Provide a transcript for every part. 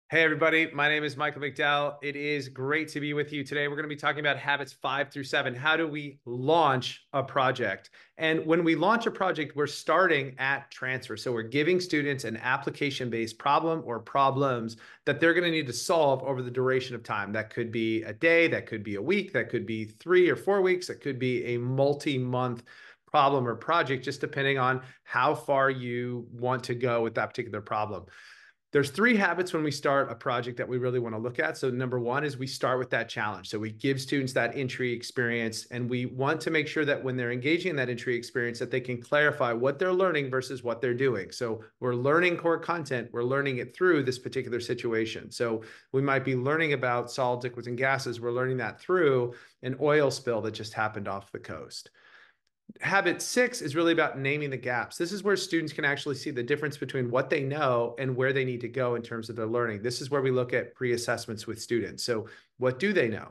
Hey, everybody. My name is Michael McDowell. It is great to be with you today. We're going to be talking about habits 5 through 7. How do we launch a project? And when we launch a project, we're starting at transfer. So we're giving students an application-based problem or problems that they're going to need to solve over the duration of time. That could be a day, that could be a week, that could be 3 or 4 weeks, that could be a multi-month problem or project, just depending on how far you want to go with that particular problem. There's three habits when we start a project that we really want to look at. So number one is we start with that challenge. So we give students that entry experience, and we want to make sure that when they're engaging in that entry experience, that they can clarify what they're learning versus what they're doing. So we're learning core content, we're learning it through this particular situation. So we might be learning about solids, liquids, and gases. We're learning that through an oil spill that just happened off the coast. Habit 6 is really about naming the gaps. This is where students can actually see the difference between what they know and where they need to go in terms of their learning. This is where we look at pre-assessments with students. So what do they know?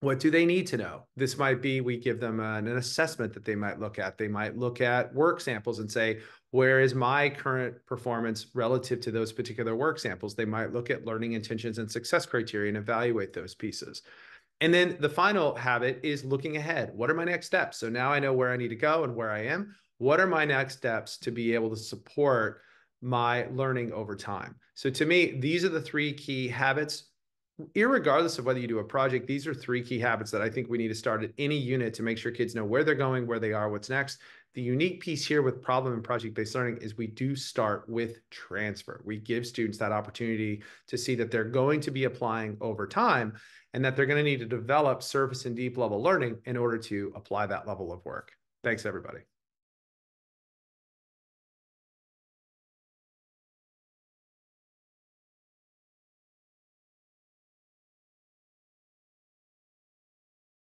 What do they need to know? This might be we give them an assessment that they might look at. They might look at work samples and say, where is my current performance relative to those particular work samples? They might look at learning intentions and success criteria and evaluate those pieces. And then the final habit is looking ahead. What are my next steps? So now I know where I need to go and where I am. What are my next steps to be able to support my learning over time? So to me, these are the three key habits. Irregardless of whether you do a project, these are three key habits that I think we need to start at any unit to make sure kids know where they're going, where they are, what's next. The unique piece here with problem and project-based learning is we do start with transfer. We give students that opportunity to see that they're going to be applying over time and that they're going to need to develop surface and deep level learning in order to apply that level of work. Thanks, everybody.